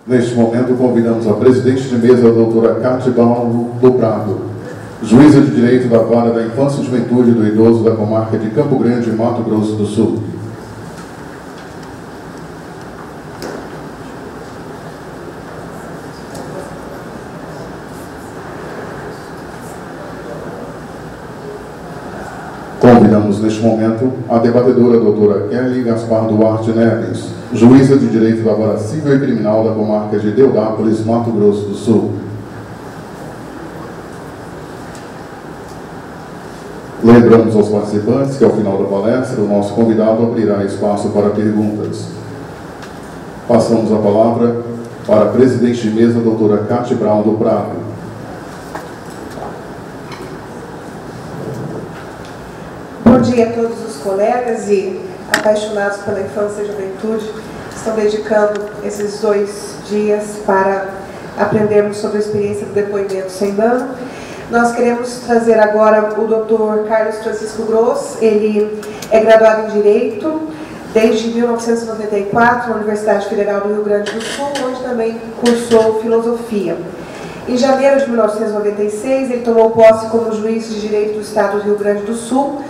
Neste momento, convidamos a presidente de mesa, a doutora Cátia Baldo do Prado, juíza de direito da Vara da Infância e Juventude do Idoso da comarca de Campo Grande, Mato Grosso do Sul. Convidamos neste momento a debatedora doutora Kelly Gaspar Duarte Neves, juíza de direito da Vara Civil e Criminal da comarca de Deodápolis, Mato Grosso do Sul. Lembramos aos participantes que ao final da palestra o nosso convidado abrirá espaço para perguntas. Passamos a palavra para a presidente de mesa, doutora Cátia Brown do Prado. Bom dia a todos os colegas e apaixonados pela infância e juventude que estão dedicando esses 2 dias para aprendermos sobre a experiência do depoimento sem dano. Nós queremos trazer agora o Dr. Carlos Francisco Gross. Ele é graduado em Direito desde 1994 na Universidade Federal do Rio Grande do Sul, onde também cursou Filosofia. Em janeiro de 1996, ele tomou posse como juiz de direito do Estado do Rio Grande do Sul,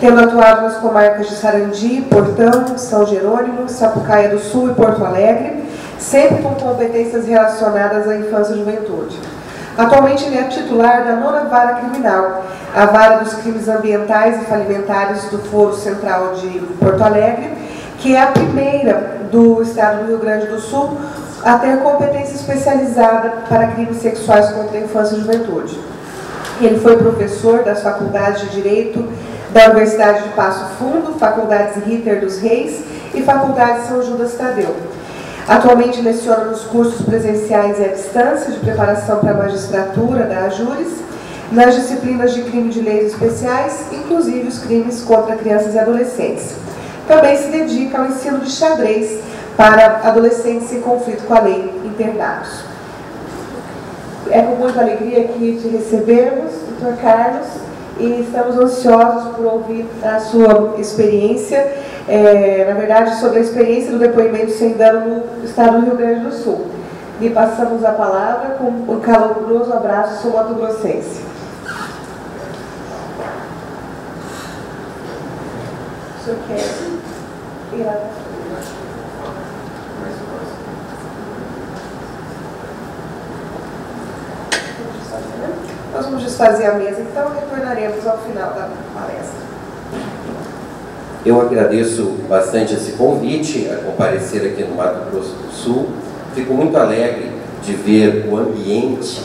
tendo atuado nas comarcas de Sarandi, Portão, São Jerônimo, Sapucaia do Sul e Porto Alegre, sempre com competências relacionadas à infância e juventude. Atualmente ele é titular da 9ª Vara Criminal, a Vara dos Crimes Ambientais e Falimentares do Foro Central de Porto Alegre, que é a primeira do Estado do Rio Grande do Sul a ter competência especializada para crimes sexuais contra a infância e juventude. Ele foi professor das faculdades de Direito da Universidade de Passo Fundo, Faculdades Ritter dos Reis e Faculdade São Judas Tadeu. Atualmente leciona nos cursos presenciais e à distância de preparação para a magistratura da AJURES, nas disciplinas de crime de leis especiais, inclusive os crimes contra crianças e adolescentes. Também se dedica ao ensino de xadrez para adolescentes em conflito com a lei internados. É com muita alegria que te recebemos, Dr. Carlos, e estamos ansiosos por ouvir a sua experiência, na verdade, sobre a experiência do depoimento sem dano no Estado do Rio Grande do Sul. E passamos a palavra com um caloroso abraço sul-mato-grossense. O senhor quer ir lá? Nós vamos desfazer a mesa, então retornaremos ao final da palestra. Eu agradeço bastante esse convite a comparecer aqui no Mato Grosso do Sul. Fico muito alegre de ver o ambiente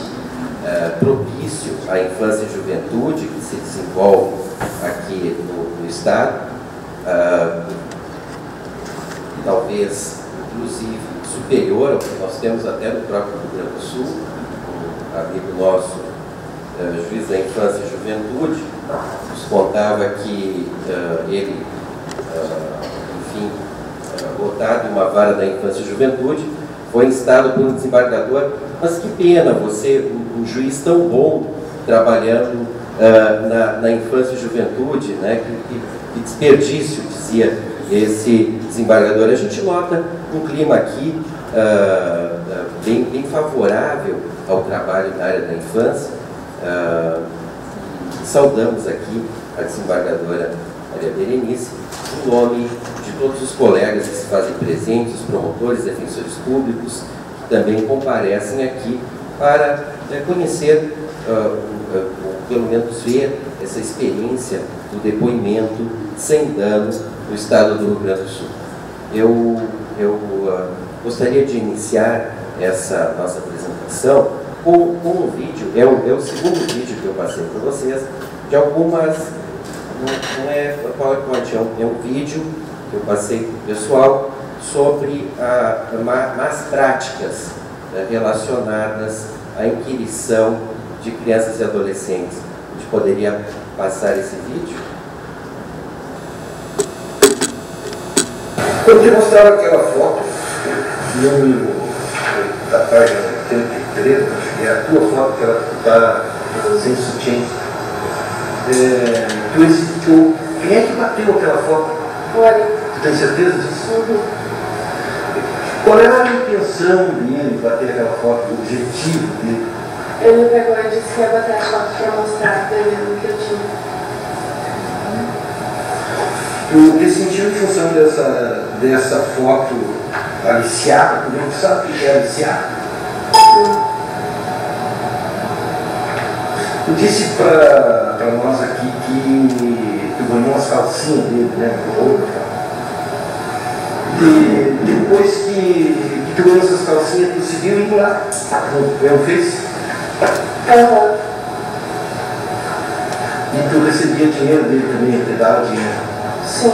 propício à infância e juventude que se desenvolve aqui no Estado. Talvez, inclusive, superior ao que nós temos até no próprio Rio Grande do Sul. Um amigo nosso, juiz da infância e juventude, nos contava que ele, enfim, votado em uma vara da infância e juventude, foi instado por um desembargador, mas que pena você, um juiz tão bom, trabalhando na infância e juventude, né? Que desperdício, dizia esse desembargador. A gente nota um clima aqui bem favorável ao trabalho na área da infância. Saudamos aqui a desembargadora Maria Berenice, em nome de todos os colegas que se fazem presentes, os promotores, defensores públicos, que também comparecem aqui para conhecer, ou pelo menos ver essa experiência do depoimento sem dano no Estado do Rio Grande do Sul. Eu gostaria de iniciar essa nossa apresentação com um vídeo, é o segundo vídeo que eu passei para vocês, de algumas, não é PowerPoint, é um vídeo que eu passei para o pessoal sobre más práticas relacionadas à inquirição de crianças e adolescentes. A gente poderia passar esse vídeo? Eu te mostrava aquela foto da página 33, acho que é a tua foto que ela está sem sutiã. Quem é que bateu aquela foto? Olha. Tu tem certeza disso? Uhum. Qual era a intenção dele para ter aquela foto, o objetivo dele? Ele pegou e disse que ia botar a foto para mostrar para ele o que eu tinha. O que sentiu em função dessa foto aliciada, tu não sabe o que é aliciada? Tu disse para nós aqui que tu ganhou umas calcinhas dele, né? E depois que tu ganhou essas calcinhas, tu se viu indo lá no Face? Uhum. E tu recebia dinheiro dele também, ele te dava dinheiro? Sim,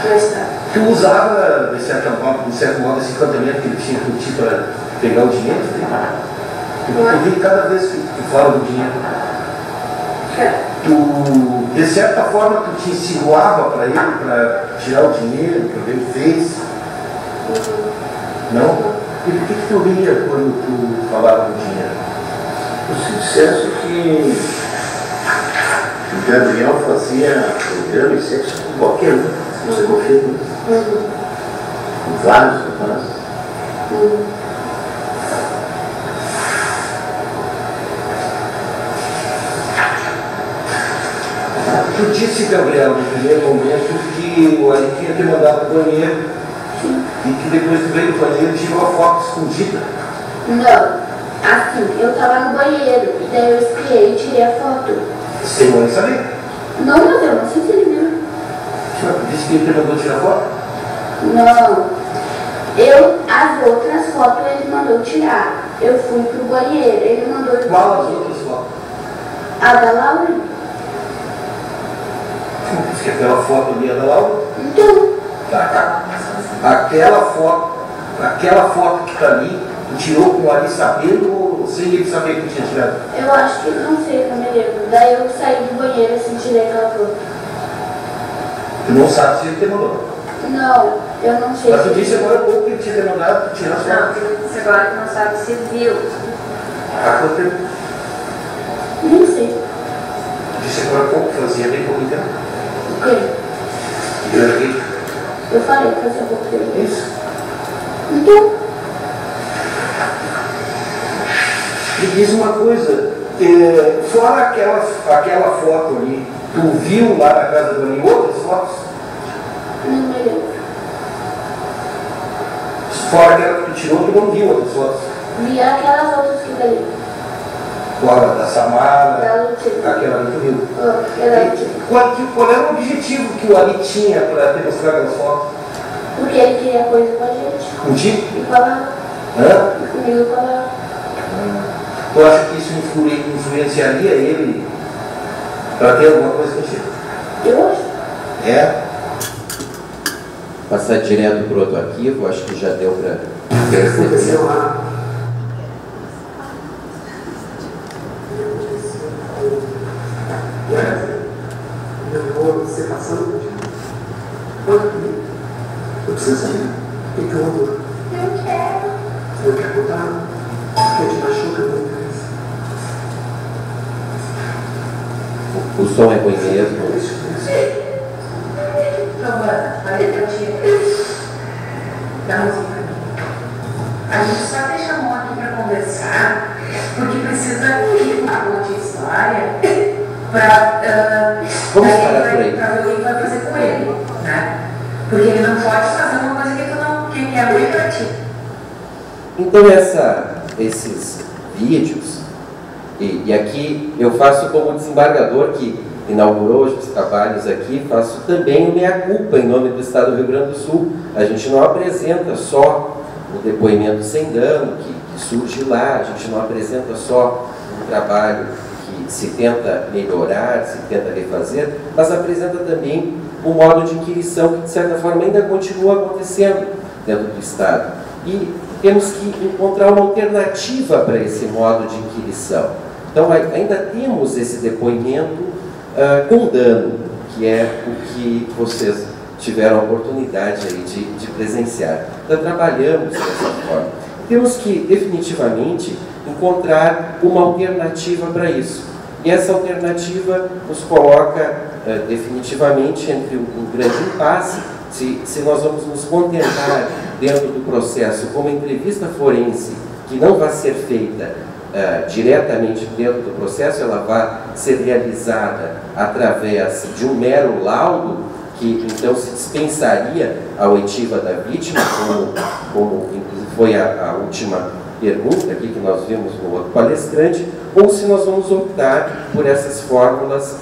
já está. Tu usava, de certo modo, esse encantamento que ele tinha por ti para pegar o dinheiro dele? Tu vi cada vez que tu fala do dinheiro. Tu, de certa forma, tu te insinuava para ele, para tirar o dinheiro, para ver o Face? Não? E por que tu ria quando tu falava do dinheiro? O sucesso que o Gabriel fazia programa e sexo com qualquer um. Você confia nisso? Com vários rapazes. Tu disse, Gabriel, no primeiro momento, que o Ali tinha te mandado para o banheiro. E que depois tu veio do banheiro e tirou a foto escondida. Não, assim, eu estava no banheiro e daí eu espiei e tirei a foto. Sem mãe saber. Não, mas eu não sei se ele viu. Tu disse que ele te mandou tirar foto? Não. As outras fotos ele mandou tirar. Eu fui pro banheiro, ele mandou... Qual as outras fotos? A da Laura. Tu disse que aquela foto ali é da Laura? Então, Tá. Aquela foto que está ali, tu tirou com o Ali sabendo ou sem ele saber que tinha tirado? eu acho que não sei, não me lembro. Daí eu saí do banheiro assim, tirei aquela foto. Tu não sabe se ele te mandou. Não, eu não sei. Mas tu disse agora há pouco que ele tinha te mandado tirar as Não, fotos. ele disse agora que não sabe se viu. Há quanto tempo? Nem sei. Tu disse agora há pouco, fazia bem pouco tempo. O quê? E eu aqui. Eu falei que fazia pouco tempo. Isso. Então, Me diz uma coisa, fora aquela foto ali, tu viu lá na casa do Ali outras fotos? não me lembro. Fora aquela que tu tirou, tu não viu outras fotos? Vi aquelas outras que dali. Fora da Samara, Da Lutina. aquela ali tu viu. Era Lutina. Qual era o objetivo que o Ali tinha para te mostrar aquelas fotos? Porque ele queria coisa com a gente. Contigo? E com a Laura. Hã? E comigo e com a Laura. Tu acha que isso influenciaria ele para ter alguma coisa contigo? Eu acho. É? Passar direto para outro arquivo, acho que já deu para perceber. Aconteceu lá. Eu vou você passando. Eu preciso saber. O que eu amo? Eu quero. Eu quero contar. Porque te machuca muito. O som é ruim mesmo. Giovana, falei pra ti. Da música. A gente só te chamou aqui pra conversar, porque precisa ir com a tua história pra Vamos parar por aí. pra ver o que vai fazer com ele, né? Porque ele não pode fazer uma coisa que tu não que é ruim pra ti. Então esses vídeos, e aqui eu faço como desembargador que inaugurou os trabalhos aqui, faço também meia-culpa em nome do Estado do Rio Grande do Sul. A gente não apresenta só o depoimento sem dano que surge lá, a gente não apresenta só um trabalho que se tenta melhorar, se tenta refazer, mas apresenta também o modo de inquirição que, de certa forma, ainda continua acontecendo dentro do Estado. E temos que encontrar uma alternativa para esse modo de inquirição. Então, ainda temos esse depoimento com dano, que é o que vocês tiveram a oportunidade aí de presenciar. Então, trabalhamos dessa forma. Temos que, definitivamente, encontrar uma alternativa para isso. E essa alternativa nos coloca definitivamente entre um grande impasse, se nós vamos nos contentar dentro do processo como entrevista forense, que não vai ser feita diretamente dentro do processo, ela vai ser realizada através de um mero laudo, que então se dispensaria a oitiva da vítima, como inclusive foi a última pergunta aqui que nós vimos no outro palestrante, ou se nós vamos optar por essas fórmulas,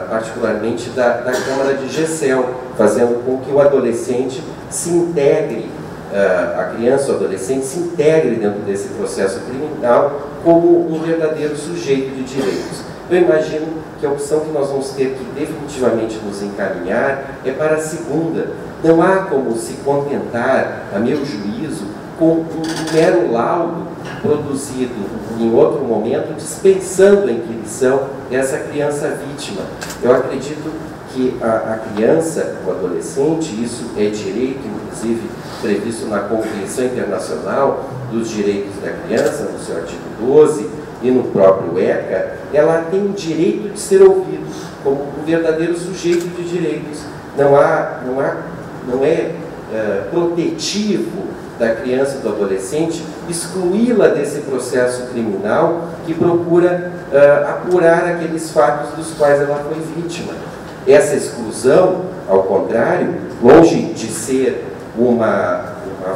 particularmente da Câmara de Gesell, fazendo com que o adolescente se integre, a criança ou adolescente se integre dentro desse processo criminal como um verdadeiro sujeito de direitos. Eu imagino que a opção que nós vamos ter que definitivamente nos encaminhar é para a segunda. Não há como se contentar, a meu juízo, com um mero laudo produzido em outro momento, dispensando a inquirição dessa criança vítima. Eu acredito que a criança, o adolescente, isso é direito, inclusive previsto na Convenção Internacional dos Direitos da Criança, no seu artigo 12, e no próprio ECA, ela tem o direito de ser ouvido como um verdadeiro sujeito de direitos. Não é protetivo da criança e do adolescente excluí-la desse processo criminal que procura apurar aqueles fatos dos quais ela foi vítima. Essa exclusão, ao contrário, longe de ser uma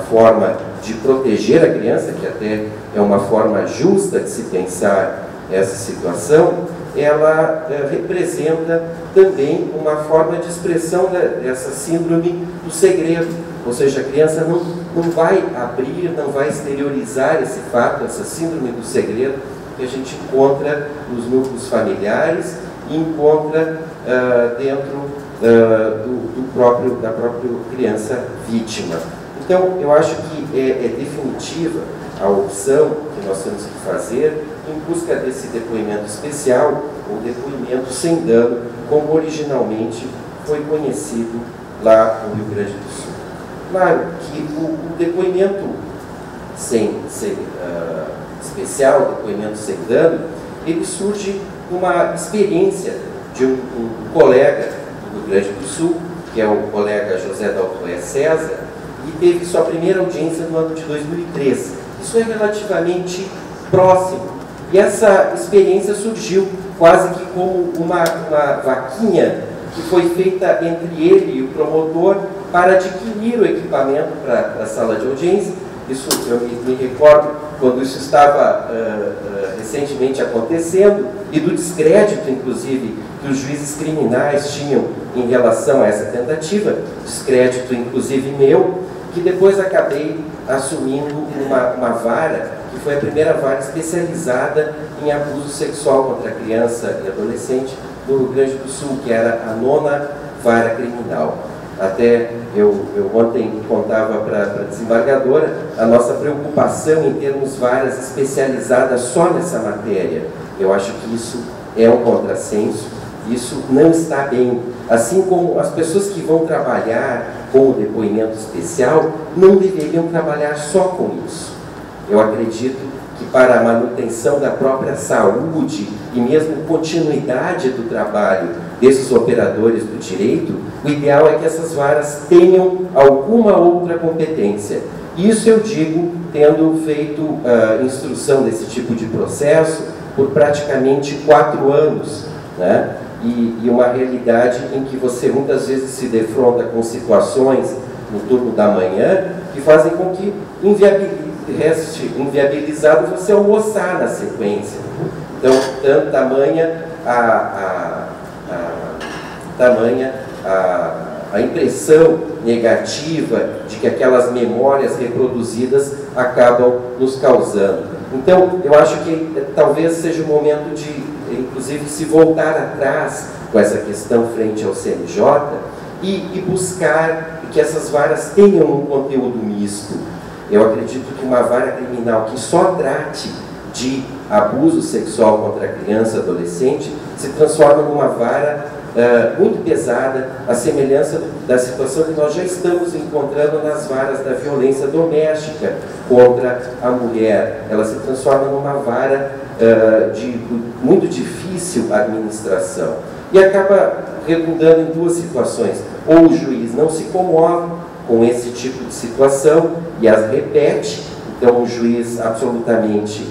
forma de proteger a criança, que até é uma forma justa de se pensar essa situação, ela representa também uma forma de expressão dessa síndrome do segredo. Ou seja, a criança não vai abrir, não vai exteriorizar esse fato, essa síndrome do segredo que a gente encontra nos núcleos familiares e encontra dentro da própria criança vítima. Então, eu acho que é definitiva a opção que nós temos que fazer em busca desse depoimento especial, ou depoimento sem dano, como originalmente foi conhecido lá no Rio Grande do Sul. Claro que o depoimento especial, o depoimento sem dano, ele surge de uma experiência de um colega do Rio Grande do Sul, que é o colega José Daltoé César, e teve sua primeira audiência no ano de 2013. Isso é relativamente próximo. E essa experiência surgiu quase que como uma vaquinha que foi feita entre ele e o promotor para adquirir o equipamento para a sala de audiência. Isso eu me recordo quando isso estava recentemente acontecendo, e do descrédito, inclusive, que os juízes criminais tinham em relação a essa tentativa, descrédito, inclusive meu, que depois acabei assumindo uma vara, que foi a primeira vara especializada em abuso sexual contra criança e adolescente no Rio Grande do Sul, que era a 9ª Vara Criminal. Até eu ontem contava para a desembargadora a nossa preocupação em termos varas especializadas só nessa matéria. Eu acho que isso é um contrassenso, isso não está bem. Assim como as pessoas que vão trabalhar com o depoimento especial não deveriam trabalhar só com isso. Eu acredito que para a manutenção da própria saúde e mesmo continuidade do trabalho desses operadores do direito, o ideal é que essas varas tenham alguma outra competência. Isso eu digo tendo feito instrução desse tipo de processo por praticamente 4 anos, né? E uma realidade em que você muitas vezes se defronta com situações no turno da manhã que fazem com que reste inviabilizado você almoçar na sequência. Então, tamanha a impressão negativa de que aquelas memórias reproduzidas acabam nos causando. Então, eu acho que talvez seja o momento de, inclusive, se voltar atrás com essa questão frente ao CNJ e buscar que essas varas tenham um conteúdo misto. Eu acredito que uma vara criminal que só trate de abuso sexual contra criança e adolescente se transforma numa vara muito pesada, à semelhança da situação que nós já estamos encontrando nas varas da violência doméstica contra a mulher. Ela se transforma numa vara de muito difícil administração e acaba redundando em 2 situações. Ou o juiz não se comove, com esse tipo de situação e as repete. Então, um juiz absolutamente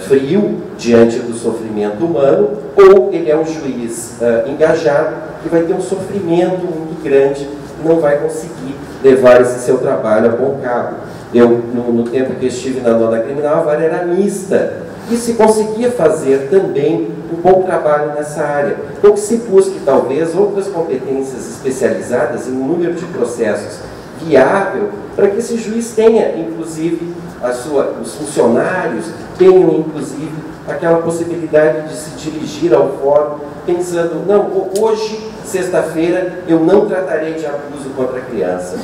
frio diante do sofrimento humano, ou ele é um juiz engajado que vai ter um sofrimento muito grande e não vai conseguir levar esse seu trabalho a bom cabo. Eu, no tempo que estive na 9ª Criminal, a vara era mista e se conseguia fazer também um bom trabalho nessa área. Então, que se busque, talvez, outras competências especializadas em um número de processos viável, para que esse juiz tenha, inclusive, os funcionários tenham, inclusive, aquela possibilidade de se dirigir ao fórum, pensando, não, hoje, sexta-feira, eu não tratarei de abuso contra a criança.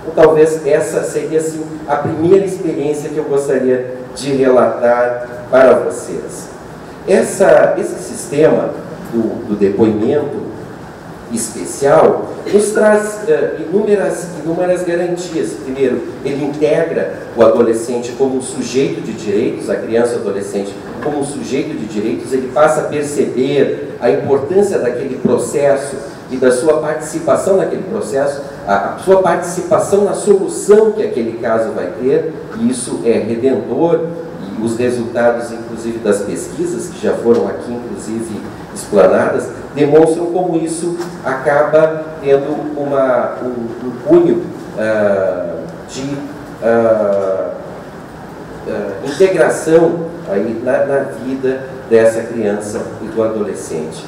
Então, talvez essa seria, assim, a primeira experiência que eu gostaria de relatar para vocês. Esse sistema do depoimento especial nos traz inúmeras garantias. Primeiro, ele integra o adolescente como um sujeito de direitos, a criança e o adolescente como um sujeito de direitos, ele passa a perceber a importância daquele processo e da sua participação naquele processo, a sua participação na solução que aquele caso vai ter, e isso é redentor, e os resultados, inclusive, das pesquisas, que já foram aqui, inclusive, explanadas, demonstram como isso acaba tendo um cunho de integração aí na vida dessa criança e do adolescente.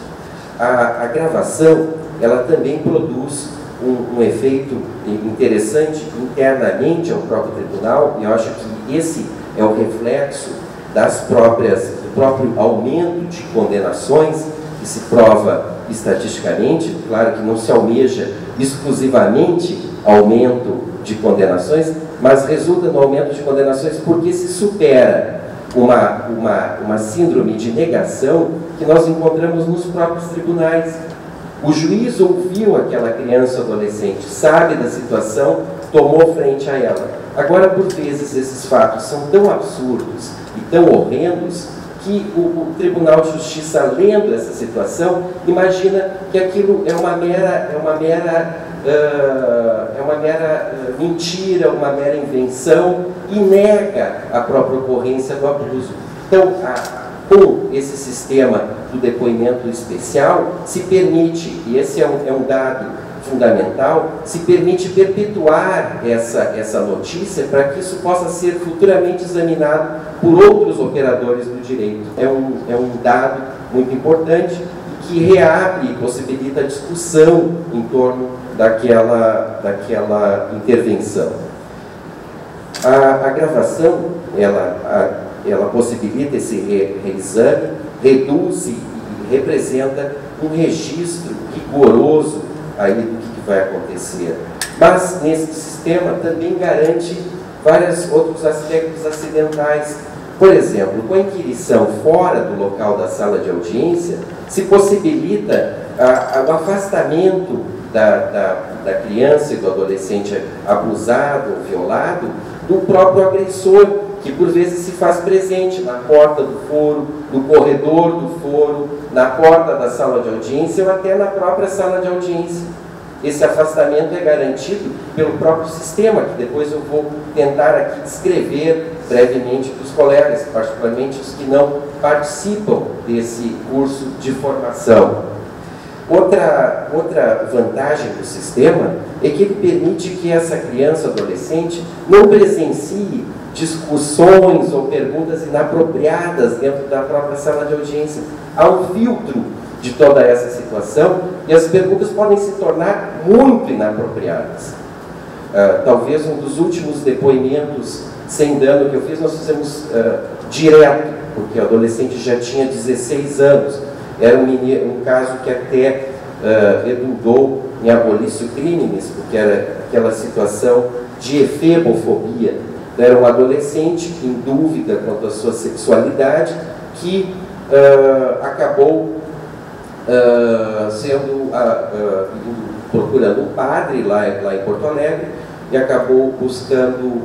A gravação, ela também produz um efeito interessante internamente ao próprio tribunal, e eu acho que esse é o reflexo do próprio aumento de condenações, que se prova estatisticamente. Claro que não se almeja exclusivamente aumento de condenações, mas resulta no aumento de condenações porque se supera uma síndrome de negação que nós encontramos nos próprios tribunais. O juiz ouviu aquela criança ou adolescente, sabe da situação, tomou frente a ela. Agora, por vezes, esses fatos são tão absurdos e tão horrendos que o Tribunal de Justiça, lendo essa situação, imagina que aquilo é uma mera mentira, uma mera invenção, e nega a própria ocorrência do abuso. Então, com esse sistema do depoimento especial, se permite, e esse é um dado fundamental, se permite perpetuar essa notícia para que isso possa ser futuramente examinado por outros operadores do direito. É um dado muito importante que reabre e possibilita a discussão em torno daquela intervenção. A gravação, ela possibilita esse reexame, reduz e representa um registro rigoroso aí do que vai acontecer. Mas, nesse sistema, também garante vários outros aspectos acidentais. Por exemplo, com a inquirição fora do local da sala de audiência, se possibilita o afastamento da criança e do adolescente abusado ou violado do próprio agressor, que por vezes se faz presente na porta do foro, no corredor do foro, na porta da sala de audiência ou até na própria sala de audiência. Esse afastamento é garantido pelo próprio sistema, que depois eu vou tentar aqui descrever brevemente para os colegas, particularmente os que não participam desse curso de formação. Outra vantagem do sistema é que ele permite que essa criança ou adolescente não presencie discussões ou perguntas inapropriadas dentro da própria sala de audiência. Há um filtro de toda essa situação e as perguntas podem se tornar muito inapropriadas. Talvez um dos últimos depoimentos sem dano que eu fiz, nós fizemos direto, porque o adolescente já tinha 16 anos. Era um caso que até redundou em abolício criminis, porque era aquela situação de efebofobia. Era um adolescente em dúvida quanto à sua sexualidade que acabou procurando um padre lá em Porto Alegre e acabou buscando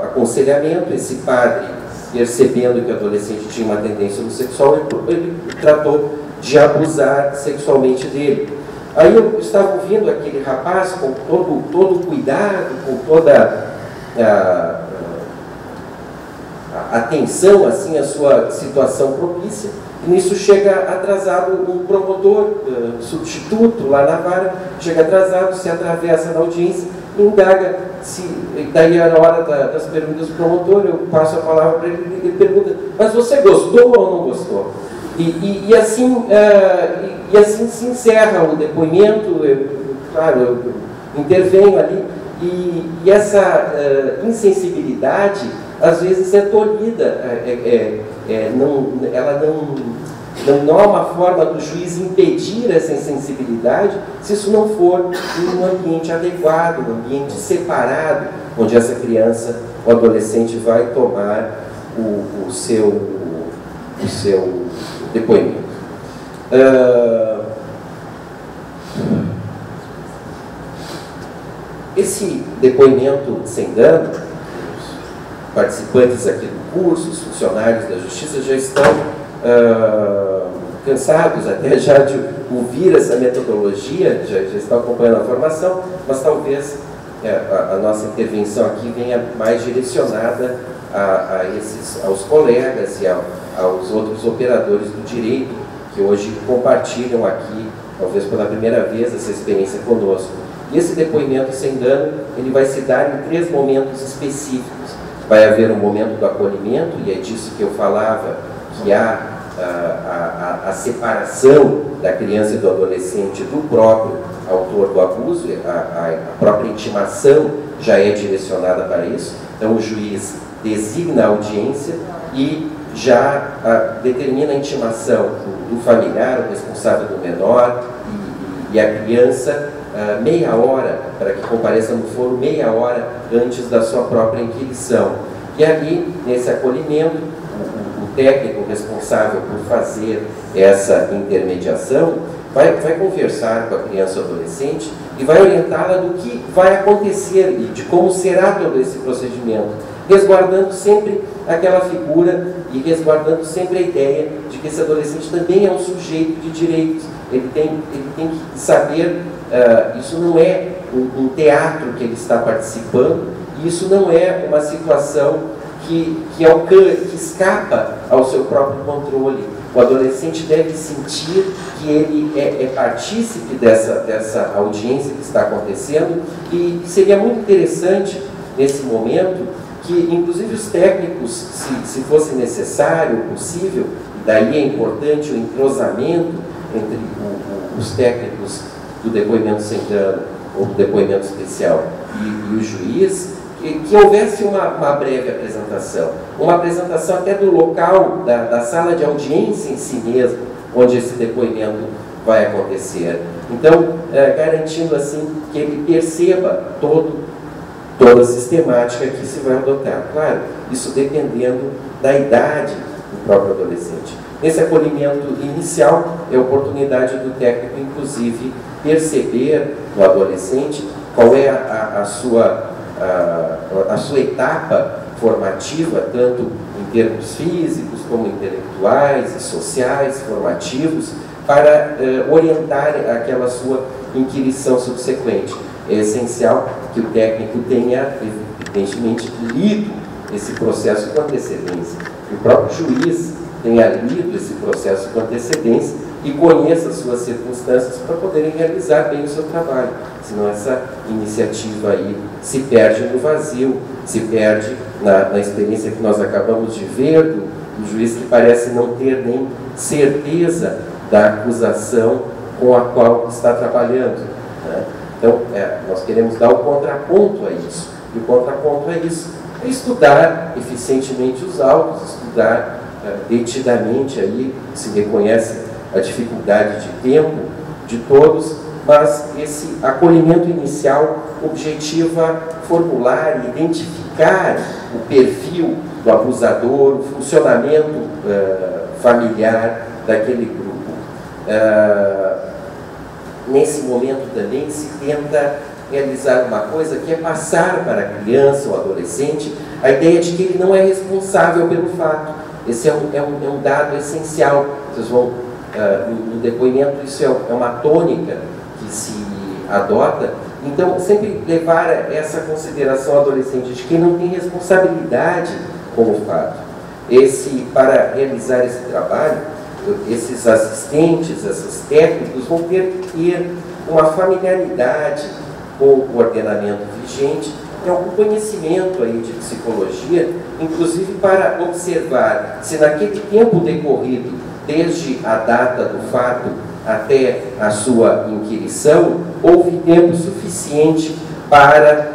aconselhamento. Esse padre, percebendo que o adolescente tinha uma tendência homossexual, ele tratou de abusar sexualmente dele. Aí eu estava ouvindo aquele rapaz com todo o cuidado, com toda a atenção assim, à sua situação propícia, e nisso chega atrasado um promotor substituto lá na vara, chega atrasado, se atravessa na audiência, indaga se, daí era a hora das perguntas do promotor, eu passo a palavra para ele, ele pergunta, mas você gostou ou não gostou? E assim se encerra o depoimento, eu intervenho ali, e essa insensibilidade às vezes é tolhida, ela não há uma forma do juiz impedir essa insensibilidade se isso não for em um ambiente adequado, um ambiente separado, onde essa criança ou adolescente vai tomar o seu depoimento. Esse depoimento sem dano, os participantes aqui do curso, os funcionários da Justiça já estão cansados até já de ouvir essa metodologia, já estão acompanhando a formação, mas talvez a nossa intervenção aqui venha mais direcionada aos colegas e aos outros operadores do direito que hoje compartilham aqui, talvez pela primeira vez, essa experiência conosco. E esse depoimento sem dano, ele vai se dar em 3 momentos específicos. Vai haver um momento do acolhimento, e é disso que eu falava, que há a separação da criança e do adolescente do próprio autor do abuso, a própria intimação já é direcionada para isso. Então o juiz designa a audiência e já determina a intimação do familiar, o responsável do menor e a criança meia hora, para que compareça no foro meia hora antes da sua própria inquirição. E ali, nesse acolhimento, o técnico responsável por fazer essa intermediação vai conversar com a criança ou adolescente e vai orientá-la do que vai acontecer e de como será todo esse procedimento, resguardando sempre aquela figura e resguardando sempre a ideia de que esse adolescente também é um sujeito de direitos. Ele tem que saber, isso não é um teatro que ele está participando, e isso não é uma situação que escapa ao seu próprio controle. O adolescente deve sentir que ele é partícipe dessa audiência que está acontecendo, e seria muito interessante, nesse momento, que inclusive os técnicos, se fosse necessário, possível, e daí é importante o entrosamento entre os técnicos do depoimento sem dano ou do depoimento especial e o juiz, que houvesse uma breve apresentação, uma apresentação até do local, da sala de audiência em si mesmo, onde esse depoimento vai acontecer. Então, garantindo assim que ele perceba toda a sistemática que se vai adotar. Claro, isso dependendo da idade do próprio adolescente. Nesse acolhimento inicial, é a oportunidade do técnico, inclusive, perceber no adolescente qual é a sua etapa formativa, tanto em termos físicos como intelectuais e sociais, formativos, para orientar aquela sua inquirição subsequente. É essencial que o técnico tenha, evidentemente, lido esse processo com antecedência, que o próprio juiz tenha lido esse processo com antecedência e conheça as suas circunstâncias para poderem realizar bem o seu trabalho. Senão essa iniciativa aí se perde no vazio, se perde na experiência que nós acabamos de ver do juiz que parece não ter nem certeza da acusação com a qual está trabalhando, né? Então, nós queremos dar o contraponto a isso. E o contraponto é isso, é estudar eficientemente os autos, estudar detidamente aí, se reconhece a dificuldade de tempo de todos, mas esse acolhimento inicial objetiva formular e identificar o perfil do abusador, o funcionamento familiar daquele grupo. Nesse momento também se tenta realizar uma coisa que é passar para a criança ou adolescente a ideia de que ele não é responsável pelo fato. Esse é um dado essencial. Vocês vão, no depoimento, isso é uma tônica se adota. Então, sempre levar essa consideração adolescente de quem não tem responsabilidade com o fato. Para realizar esse trabalho, esses assistentes, esses técnicos vão ter uma familiaridade com o ordenamento vigente, algum conhecimento aí de psicologia, inclusive para observar se naquele tempo decorrido, desde a data do fato até a sua inquirição, houve tempo suficiente para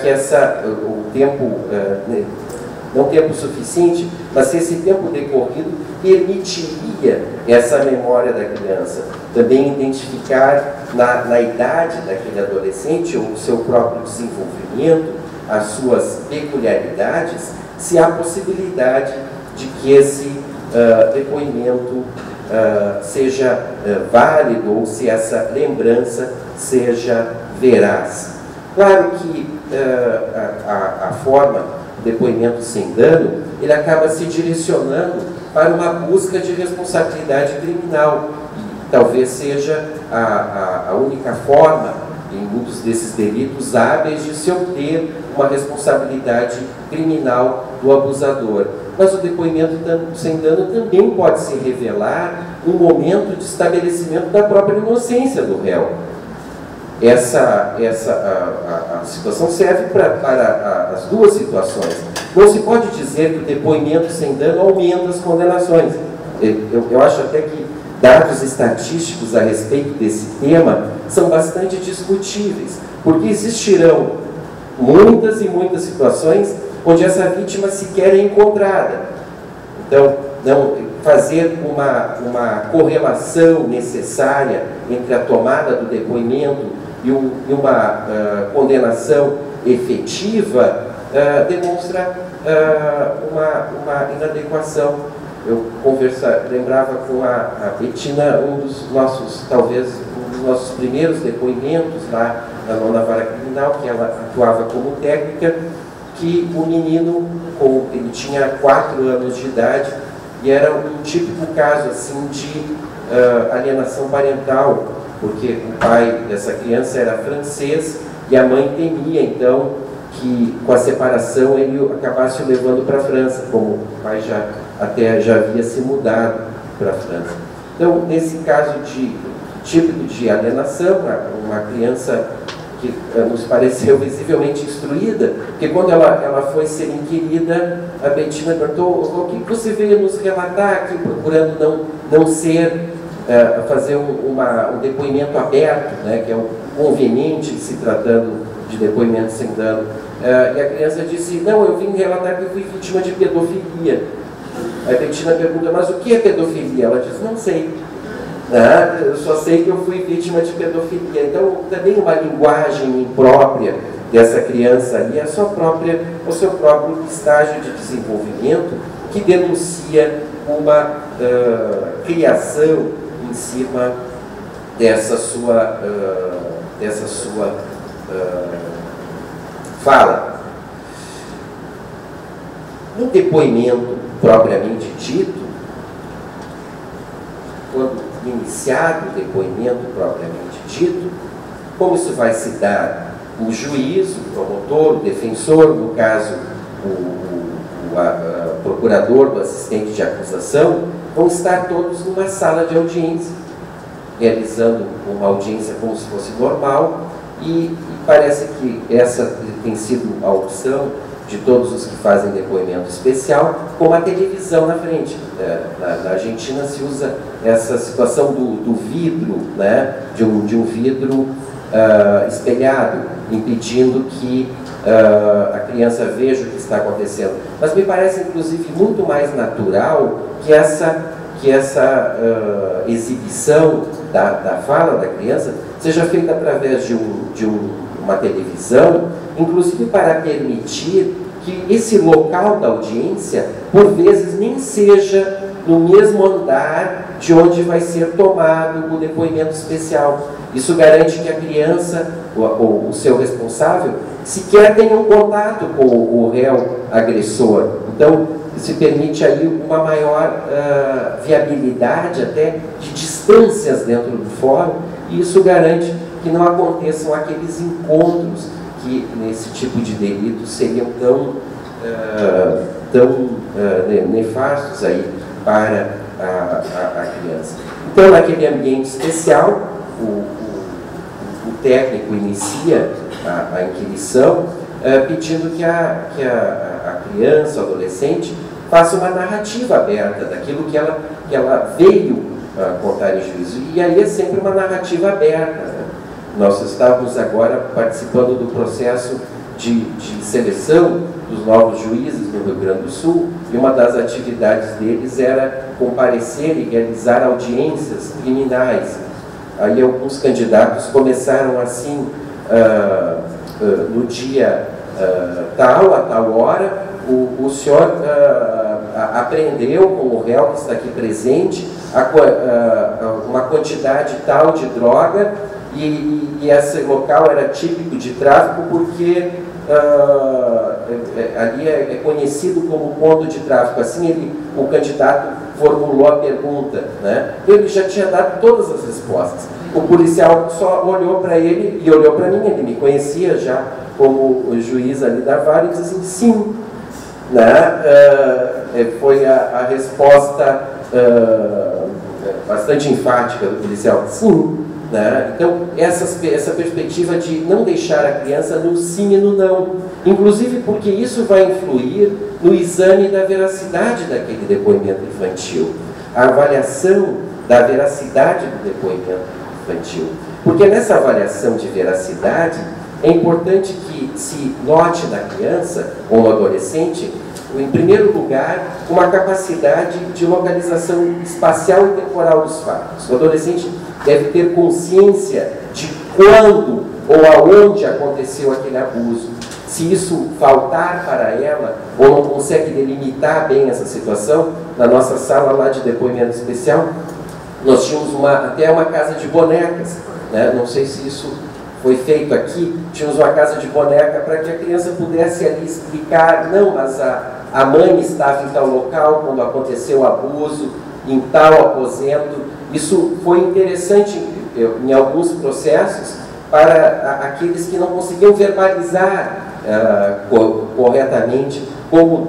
que o tempo, não tempo suficiente, mas se esse tempo decorrido permitiria essa memória da criança. Também identificar na idade daquele adolescente, ou o seu próprio desenvolvimento, as suas peculiaridades, se há possibilidade de que esse depoimento seja válido, ou se essa lembrança seja veraz. Claro que a forma do depoimento sem dano, ele acaba se direcionando para uma busca de responsabilidade criminal. E talvez seja a única forma, em muitos desses delitos hábeis, de se obter uma responsabilidade criminal do abusador. Mas o depoimento sem dano também pode se revelar um momento de estabelecimento da própria inocência do réu. A situação serve para as duas situações. Não se pode dizer que o depoimento sem dano aumenta as condenações. Eu acho até que dados estatísticos a respeito desse tema são bastante discutíveis, porque existirão muitas e muitas situações onde essa vítima sequer é encontrada. Então, não fazer uma correlação necessária entre a tomada do depoimento e uma condenação efetiva demonstra uma inadequação. Eu lembrava com a Betina, talvez um dos nossos primeiros depoimentos lá na 9ª Vara Criminal, que ela atuava como técnica, que o menino, ele tinha 4 anos de idade, e era um típico caso assim de alienação parental, porque o pai dessa criança era francês e a mãe temia então que com a separação ele acabasse o levando para a França, como o pai já havia se mudado para a França. Então, nesse caso típico de alienação, uma criança que nos pareceu visivelmente instruída, porque quando ela foi ser inquirida, a Betina perguntou: o que você veio nos relatar aqui, procurando não ser, fazer um depoimento aberto, né, que é o conveniente se tratando de depoimento sem dano. E a criança disse: não, eu vim relatar que eu fui vítima de pedofilia. A Betina pergunta: mas o que é pedofilia? Ela diz: não sei. Eu só sei que eu fui vítima de pedofilia. Então, também uma linguagem imprópria dessa criança ali, o seu próprio estágio de desenvolvimento, que denuncia uma criação em cima dessa sua fala. No depoimento propriamente dito, quando iniciado o depoimento propriamente dito, como isso vai se dar? O juiz, o promotor, o defensor, no caso o procurador do assistente de acusação, vão estar todos numa sala de audiência, realizando uma audiência como se fosse normal, e parece que essa tem sido a opção de todos os que fazem depoimento especial, com a televisão na frente. Na Argentina se usa essa situação do vidro, né, de um vidro espelhado, impedindo que a criança veja o que está acontecendo. Mas me parece, inclusive, muito mais natural que essa exibição da fala da criança seja feita através de uma televisão, inclusive para permitir que esse local da audiência, por vezes, nem seja no mesmo andar de onde vai ser tomado o depoimento especial. Isso garante que a criança, ou o seu responsável, sequer tenha um contato com o réu agressor. Então, se permite aí uma maior viabilidade até de distância instâncias dentro do fórum, e isso garante que não aconteçam aqueles encontros que, nesse tipo de delito, seriam tão nefastos aí para a criança. Então, naquele ambiente especial, o técnico inicia a inquirição pedindo que a criança, o adolescente, faça uma narrativa aberta daquilo que ela veio contar em juízo. E aí é sempre uma narrativa aberta, né? Nós estávamos agora participando do processo de seleção dos novos juízes no Rio Grande do Sul, e uma das atividades deles era comparecer e realizar audiências criminais. Aí alguns candidatos começaram assim, no dia tal, a tal hora, o senhor apreendeu com o réu que está aqui presente uma quantidade tal de droga, e esse local era típico de tráfico porque ali é conhecido como ponto de tráfico. Assim o candidato formulou a pergunta, né? Ele já tinha dado todas as respostas. O policial só olhou para ele e olhou para mim, ele me conhecia já como o juiz ali da vara, e disse assim, sim. Né? Foi a resposta bastante enfática do policial, sim. Né? Então, essa perspectiva de não deixar a criança no sim e no não, inclusive porque isso vai influir no exame da veracidade daquele depoimento infantil, a avaliação da veracidade do depoimento infantil. Porque nessa avaliação de veracidade, é importante que se note na criança ou no adolescente, em primeiro lugar, uma capacidade de localização espacial e temporal dos fatos. O adolescente deve ter consciência de quando ou aonde aconteceu aquele abuso. Se isso faltar para ela, ou não consegue delimitar bem essa situação, na nossa sala lá de depoimento especial, nós tínhamos até uma casa de bonecas, né? Não sei se isso foi feito aqui, tínhamos uma casa de boneca para que a criança pudesse ali explicar, não, mas a mãe estava em tal local quando aconteceu o abuso, em tal aposento. Isso foi interessante em alguns processos para aqueles que não conseguiam verbalizar corretamente como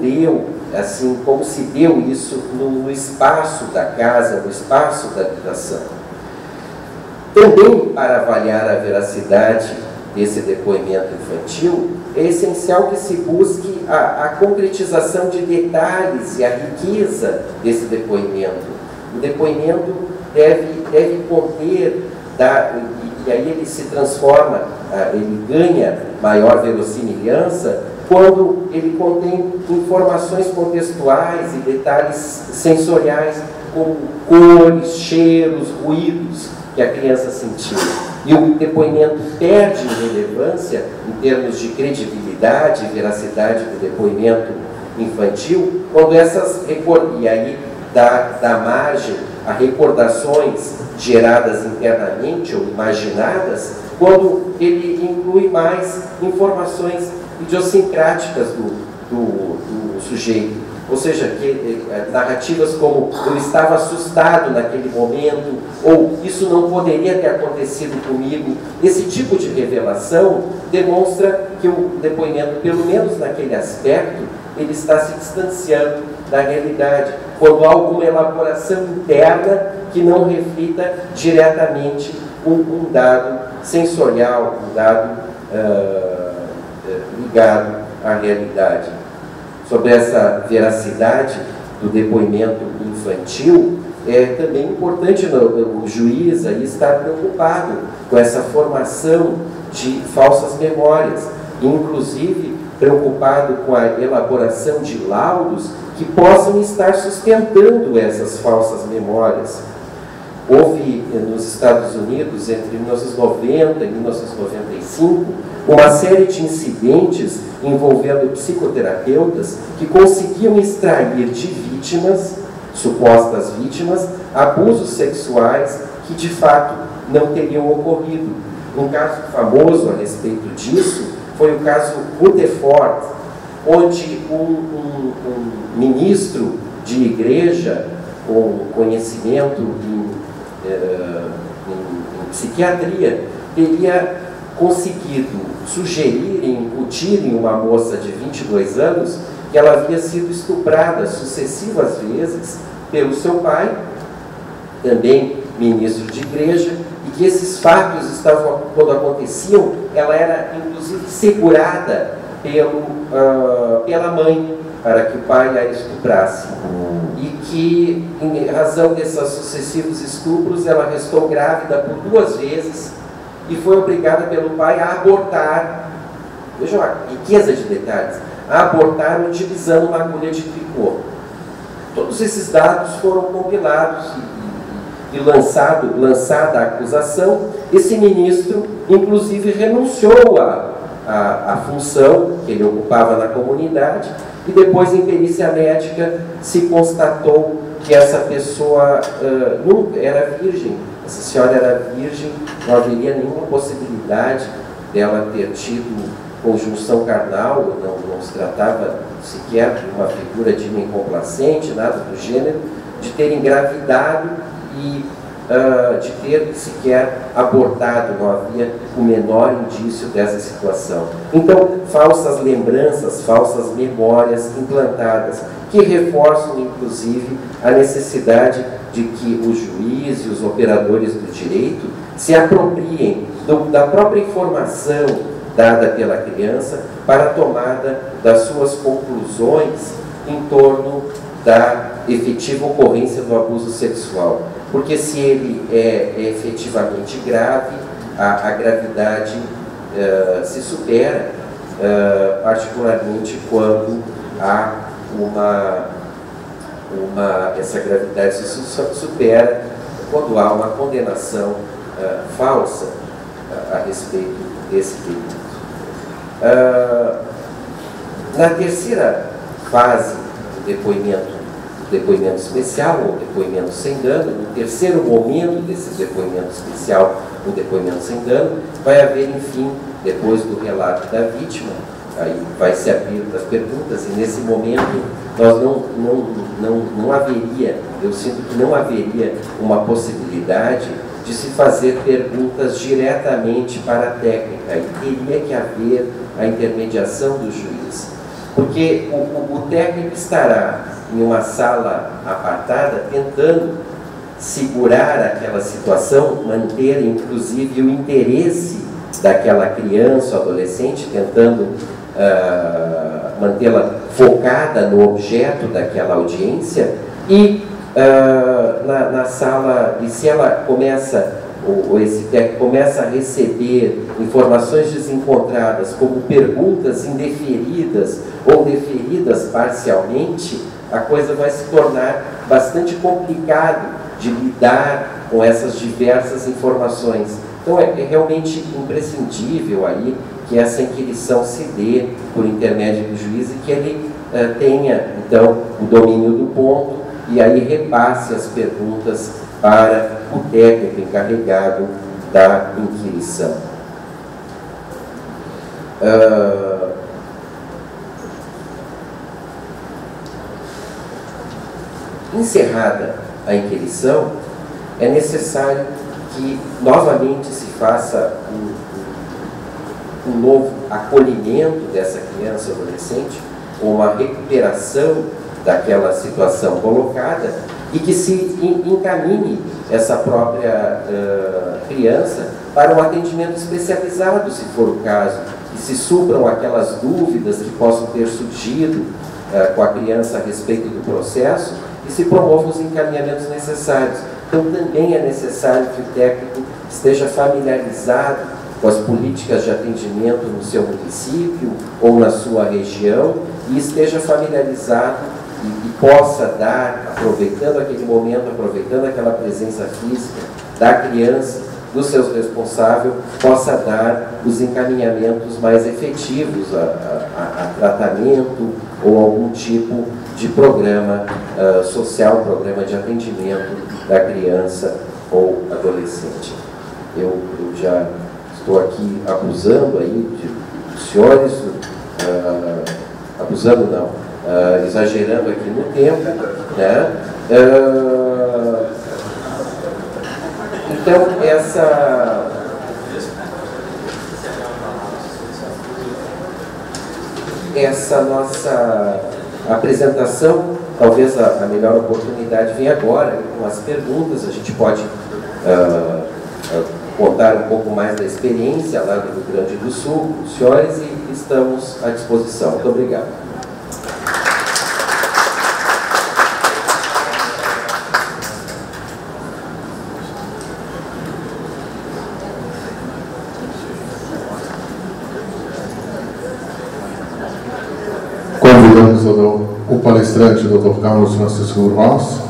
se deu isso no espaço da casa, no espaço da habitação. Também, para avaliar a veracidade desse depoimento infantil, é essencial que se busque a concretização de detalhes e a riqueza desse depoimento. O depoimento deve conter, e aí ele se transforma, ele ganha maior verossimilhança quando ele contém informações contextuais e detalhes sensoriais, como cores, cheiros, ruídos que a criança sentiu. E o depoimento perde relevância em termos de credibilidade e veracidade do depoimento infantil quando e aí dá margem a recordações geradas internamente ou imaginadas, quando ele inclui mais informações idiosincráticas do sujeito. Ou seja, narrativas como eu estava assustado naquele momento, ou isso não poderia ter acontecido comigo. Esse tipo de revelação demonstra que o depoimento, pelo menos naquele aspecto, ele está se distanciando da realidade, quando há alguma elaboração interna que não reflita diretamente um dado sensorial, um dado ligado à realidade. Sobre essa veracidade do depoimento infantil, é também importante o juiz aí estar preocupado com essa formação de falsas memórias, inclusive preocupado com a elaboração de laudos que possam estar sustentando essas falsas memórias. Houve nos Estados Unidos, entre 1990 e 1995, uma série de incidentes envolvendo psicoterapeutas que conseguiam extrair de vítimas, supostas vítimas, abusos sexuais que de fato não teriam ocorrido. Um caso famoso a respeito disso foi o caso Rutherford, onde um ministro de igreja com conhecimento em psiquiatria, teria conseguido sugerir e incutir em uma moça de 22 anos que ela havia sido estuprada sucessivas vezes pelo seu pai, também ministro de igreja, e que esses fatos estavam, quando aconteciam, ela era inclusive segurada pela mãe para que o pai a estuprasse. E que, em razão desses sucessivos estupros, ela restou grávida por 2 vezes e foi obrigada pelo pai a abortar, vejam a riqueza de detalhes, a abortar utilizando uma agulha de tricô. Todos esses dados foram compilados e lançada a acusação. Esse ministro, inclusive, renunciou à função que ele ocupava na comunidade, e depois, em perícia médica, se constatou que essa pessoa nunca era virgem. Essa senhora era virgem, não haveria nenhuma possibilidade dela ter tido conjunção carnal, não se tratava sequer de uma figura de mãe complacente, nada do gênero, de ter engravidado e de ter sequer abortado, não havia o menor indício dessa situação. Então, falsas lembranças, falsas memórias implantadas, que reforçam, inclusive, a necessidade de que o juiz e os operadores do direito se apropriem da própria informação dada pela criança para a tomada das suas conclusões em torno da efetiva ocorrência do abuso sexual. Porque se ele é efetivamente grave, a gravidade se supera, particularmente quando há essa gravidade se supera quando há uma condenação falsa a respeito desse delito. Na terceira fase do depoimento especial, ou depoimento sem dano, no terceiro momento desse depoimento especial, o depoimento sem dano, vai haver, enfim, depois do relato da vítima, aí vai se abrir as perguntas, e nesse momento nós não haveria, eu sinto que não haveria uma possibilidade de se fazer perguntas diretamente para a técnica, e teria que haver a intermediação do juiz, porque o técnico estará em uma sala apartada tentando segurar aquela situação, manter inclusive o interesse daquela criança ou adolescente, tentando mantê-la focada no objeto daquela audiência, e na sala, e se ela esse técnico começa a receber informações desencontradas, como perguntas indeferidas ou deferidas parcialmente, a coisa vai se tornar bastante complicado de lidar com essas diversas informações. Então é realmente imprescindível aí que essa inquirição se dê por intermédio do juiz e que ele tenha, então, o domínio do ponto e aí repasse as perguntas para o técnico encarregado da inquirição. Encerrada a inquirição, é necessário que novamente se faça um novo acolhimento dessa criança ou adolescente, ou uma recuperação daquela situação colocada, e que se encaminhe essa própria criança para um atendimento especializado, se for o caso, que se supram aquelas dúvidas que possam ter surgido com a criança a respeito do processo, e se promovam os encaminhamentos necessários. Então, também é necessário que o técnico esteja familiarizado com as políticas de atendimento no seu município ou na sua região, e esteja familiarizado e possa dar, aproveitando aquele momento, aproveitando aquela presença física da criança, do seu responsável, possa dar os encaminhamentos mais efetivos a tratamento ou algum tipo de programa social, programa de atendimento da criança ou adolescente. Eu já estou aqui abusando aí dos senhores, abusando não, exagerando aqui no tempo, né? Então, essa nossa apresentação, talvez a melhor oportunidade vem agora, com as perguntas. A gente pode contar um pouco mais da experiência lá do Rio Grande do Sul, os senhores, e estamos à disposição. Muito obrigado. Convidamos o palestrante, Dr. Carlos Francisco Ross,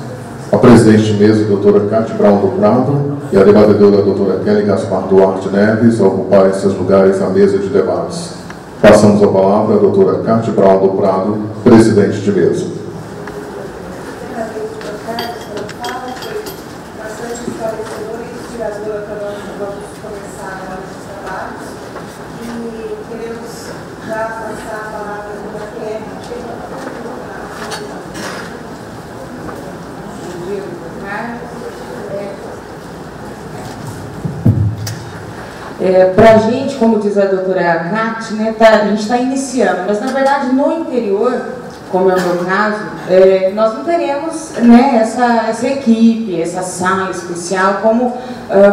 a presidente de mesa, doutora Cátia Brown do Prado, e a debatedora, doutora Kelly Gaspar Duarte Neves, a ocuparem seus lugares à mesa de debates. Passamos a palavra à doutora Cátia Brown do Prado, presidente de mesa. Para a gente, como diz a doutora Cátia, né, a gente está iniciando, mas na verdade no interior, como é o meu caso, nós não teremos, né, essa equipe, essa sala especial como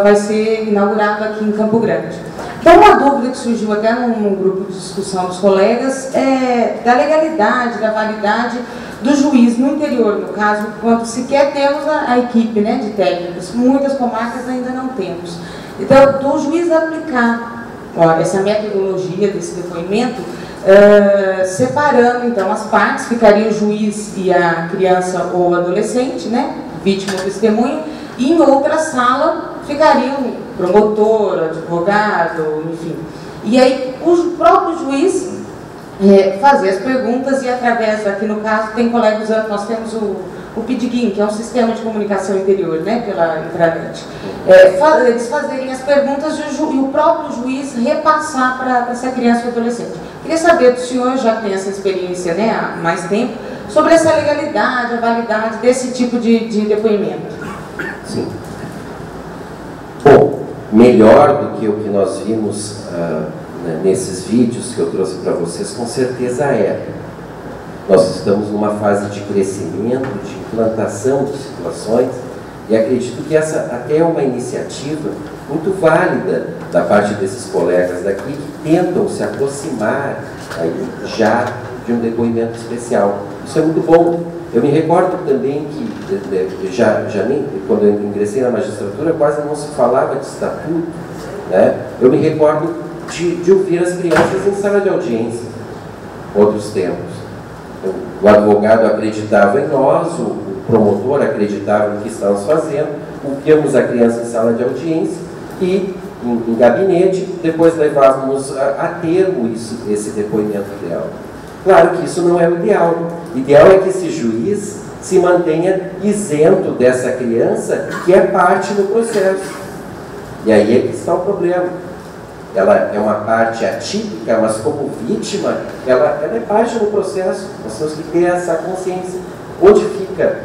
vai ser inaugurado aqui em Campo Grande. Então, uma dúvida que surgiu até num grupo de discussão dos colegas é da legalidade, da validade do juiz no interior, no caso, quando sequer temos a equipe, né, de técnicos. Muitas comarcas ainda não temos. Então, do juiz aplicar essa metodologia desse depoimento, separando então as partes, ficaria o juiz e a criança ou adolescente, né, vítima ou testemunha, e em outra sala ficariam promotor, advogado, enfim. E aí o próprio juiz fazer as perguntas e através, aqui no caso, tem colega usando, nós temos o PIDGIN, que é um sistema de comunicação interior, né, pela intranet. Eles fazerem as perguntas e o próprio juiz repassar para essa criança ou adolescente. Queria saber do senhor, já que tem essa experiência, né, há mais tempo, sobre essa legalidade, a validade desse tipo de depoimento. Sim. Bom, melhor do que o que nós vimos nesses vídeos que eu trouxe para vocês, com certeza é. Nós estamos numa fase de crescimento, de implantação de situações, e acredito que essa até é uma iniciativa muito válida da parte desses colegas daqui que tentam se aproximar aí, já de um depoimento especial. Isso é muito bom. Eu me recordo também que, quando eu ingressei na magistratura, quase não se falava de estatuto, né? Eu me recordo de ouvir as crianças em sala de audiência, outros tempos. O advogado acreditava em nós, o promotor acreditava no que estávamos fazendo, ouvíamos a criança em sala de audiência e em gabinete, depois levávamos a termo esse depoimento ideal. Claro que isso não é o ideal. O ideal é que esse juiz se mantenha isento dessa criança que é parte do processo. E aí é que está o problema. Ela é uma parte atípica, mas como vítima, ela é parte do processo. Nós temos que ter essa consciência. Onde fica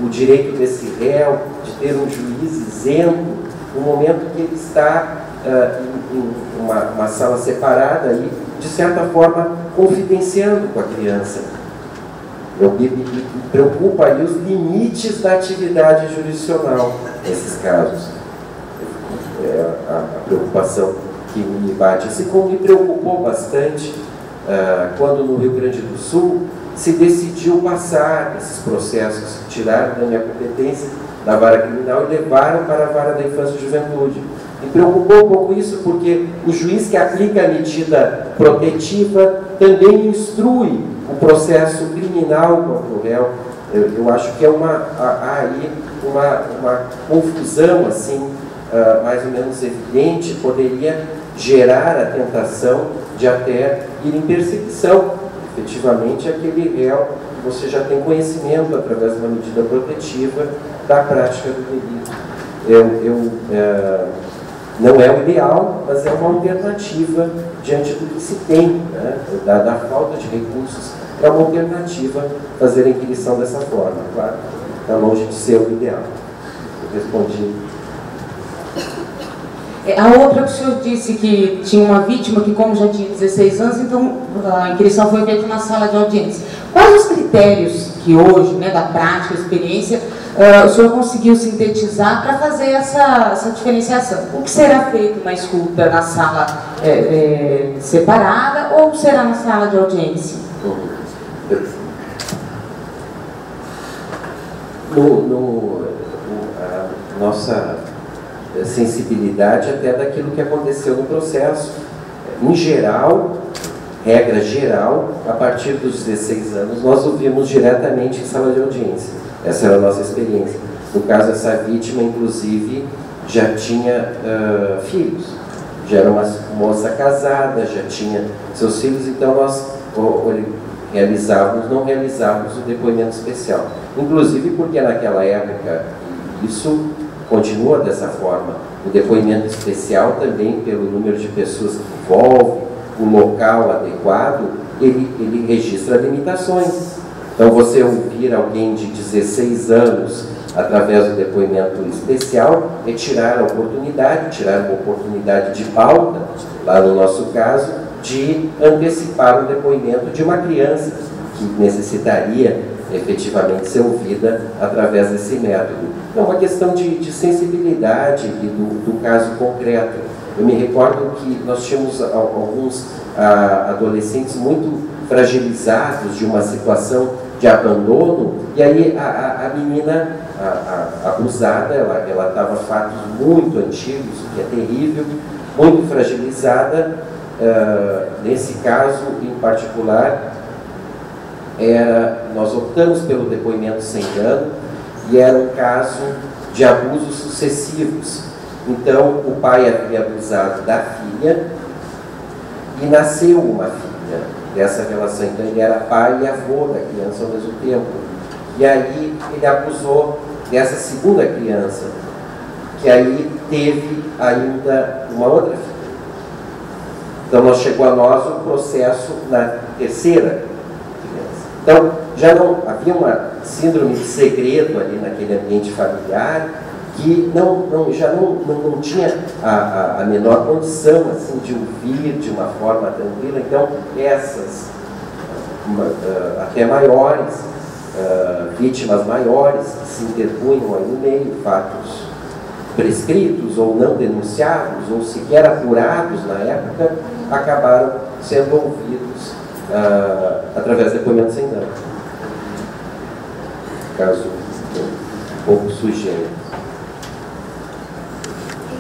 o direito desse réu de ter um juiz isento no momento que ele está em uma sala separada e, de certa forma, confidenciando com a criança? Me preocupa aí os limites da atividade jurisdicional nesses casos. A preocupação que me bate, assim como me preocupou bastante quando no Rio Grande do Sul se decidiu passar esses processos, tiraram da minha competência da vara criminal e levaram para a vara da infância e juventude. Me preocupou um pouco isso porque o juiz que aplica a medida protetiva também instrui o processo criminal contra o réu. Eu acho que há aí uma confusão assim, mais ou menos evidente, poderia gerar a tentação de até ir em perseguição. Efetivamente, aquele réu, você já tem conhecimento, através de uma medida protetiva, da prática do delito. Não é o ideal, mas é uma alternativa diante do que se tem, né? da falta de recursos, é uma alternativa fazer a inquirição dessa forma. Claro, está longe de ser o ideal. Eu respondi. A outra que o senhor disse que tinha uma vítima que, como já tinha 16 anos, então a inquirição foi feita na sala de audiência. Quais os critérios que hoje, né, da prática, experiência, o senhor conseguiu sintetizar para fazer essa diferenciação? O que será feito na escuta na sala separada ou será na sala de audiência? A nossa sensibilidade até daquilo que aconteceu no processo. Em geral, regra geral, a partir dos 16 anos, nós ouvimos diretamente em sala de audiência. Essa era a nossa experiência. No caso, essa vítima, inclusive, já tinha filhos. Já era uma moça casada, já tinha seus filhos, então nós não realizávamos o depoimento especial. Inclusive porque naquela época, isso continua dessa forma, o depoimento especial também, pelo número de pessoas que envolve, o local adequado, ele registra limitações. Então, você ouvir alguém de 16 anos através do depoimento especial é tirar uma oportunidade de pauta, lá no nosso caso, de antecipar o depoimento de uma criança que necessitaria efetivamente ser ouvida através desse método. É uma questão de sensibilidade e do caso concreto. Eu me recordo que nós tínhamos alguns adolescentes muito fragilizados de uma situação de abandono, e aí a menina abusada, ela estava fatos muito antigos, o que é terrível, muito fragilizada. Nesse caso em particular, nós optamos pelo depoimento sem dano, e era um caso de abusos sucessivos. Então, o pai havia abusado da filha e nasceu uma filha dessa relação. Então, ele era pai e avô da criança ao mesmo tempo. E aí, ele abusou dessa segunda criança, que aí teve ainda uma outra filha. Então, chegou a nós o processo na terceira criança. Então, já não havia uma síndrome de segredo ali naquele ambiente familiar, que já não tinha a menor condição assim, de ouvir de uma forma tranquila. Então, essas até maiores, vítimas maiores, que se interpunham aí no meio, fatos prescritos ou não denunciados, ou sequer apurados na época, acabaram sendo ouvidos através de depoimento sem dano. Caso um pouco sugere.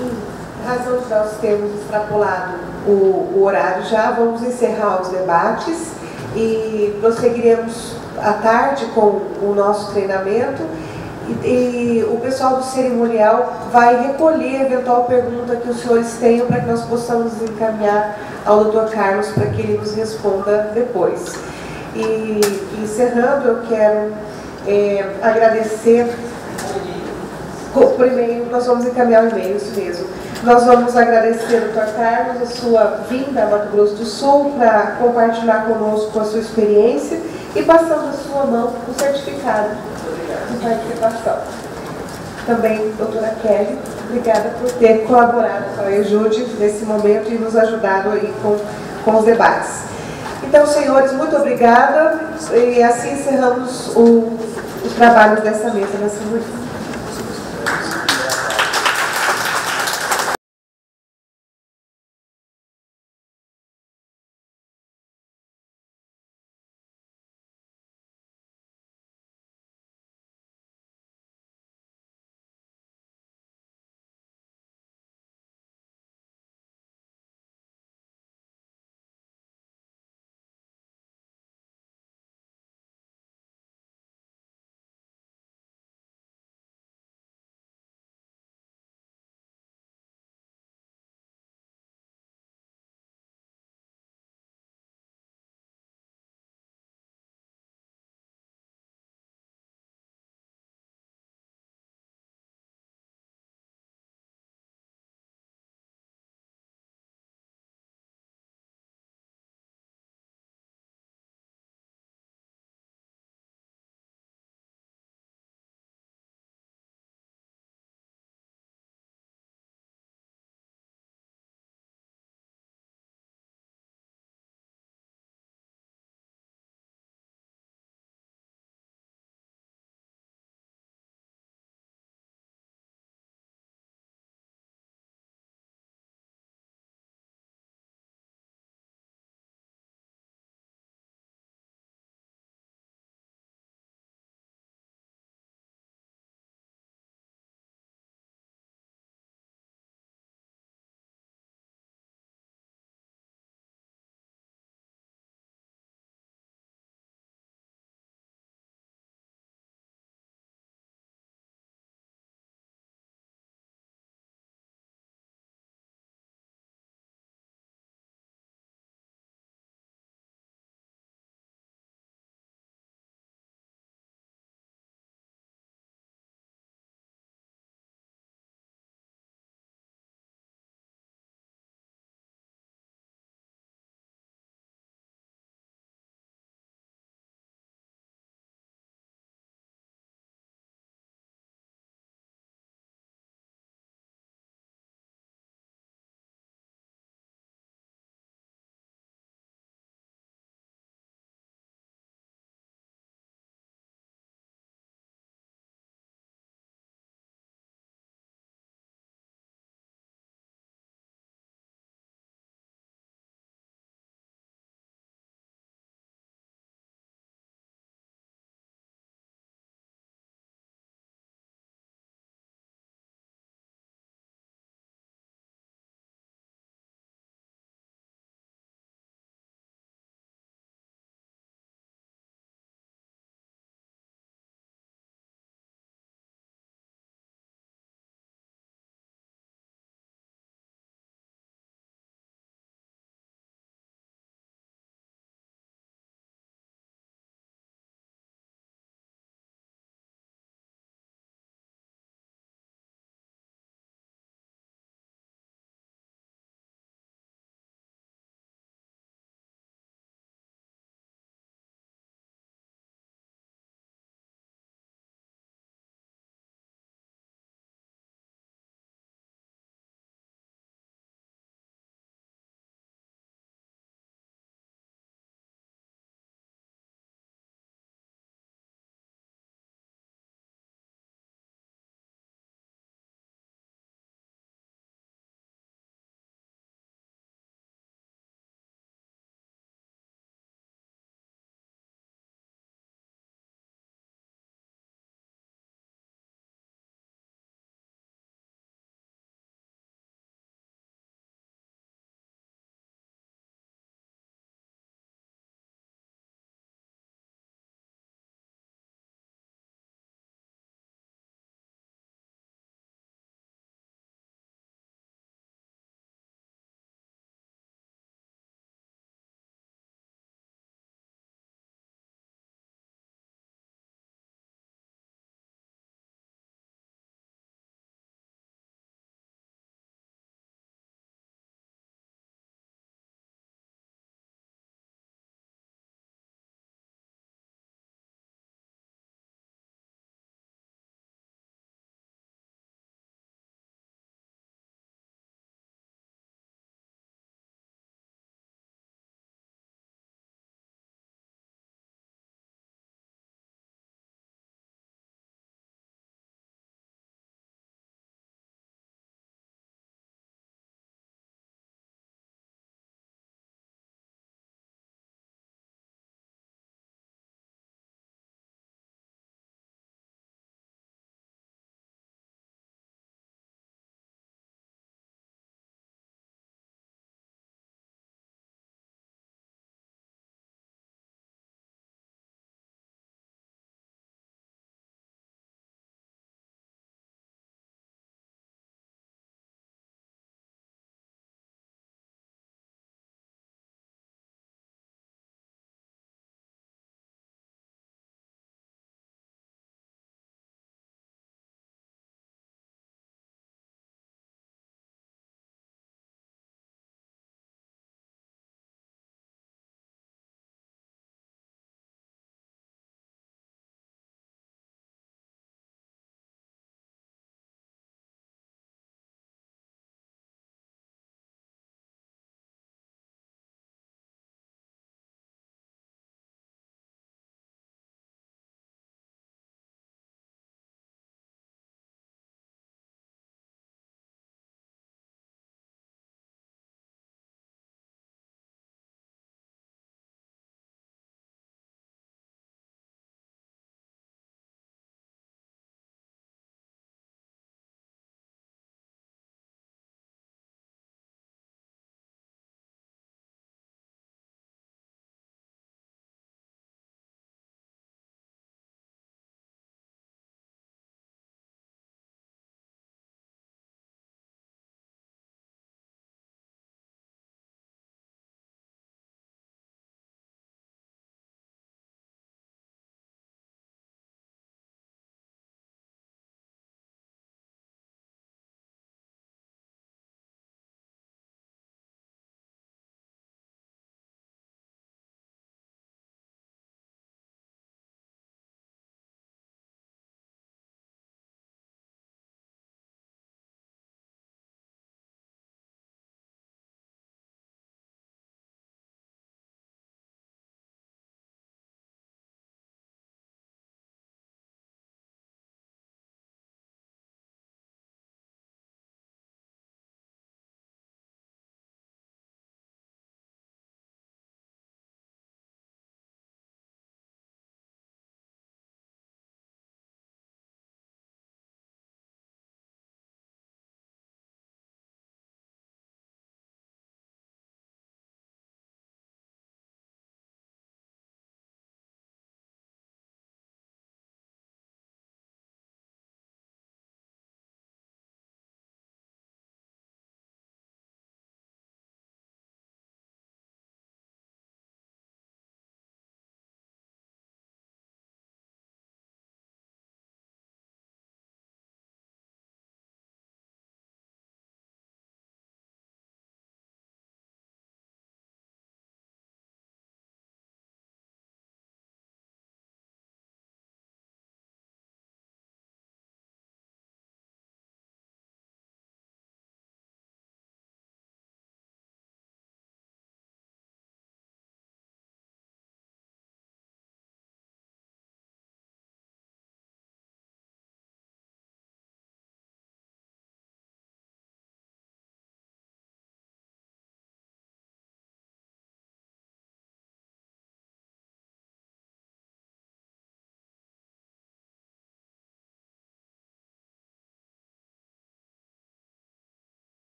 Em razão de nós termos extrapolado o horário já, vamos encerrar os debates e prosseguiremos à tarde com o nosso treinamento e o pessoal do cerimonial vai recolher eventual pergunta que os senhores tenham para que nós possamos encaminhar ao Dr. Carlos para que ele nos responda depois. E encerrando, eu quero agradecer. Por e-mail, nós vamos encaminhar o e-mail, isso mesmo. Nós vamos agradecer ao Dr. Carlos a sua vinda a Mato Grosso do Sul para compartilhar conosco a sua experiência e passando a sua mão o certificado de participação. Também, doutora Kelly, obrigada por ter colaborado com a EJUDE nesse momento e nos ajudado aí com os debates. Então, senhores, muito obrigada e assim encerramos os trabalhos dessa mesa nessa noite.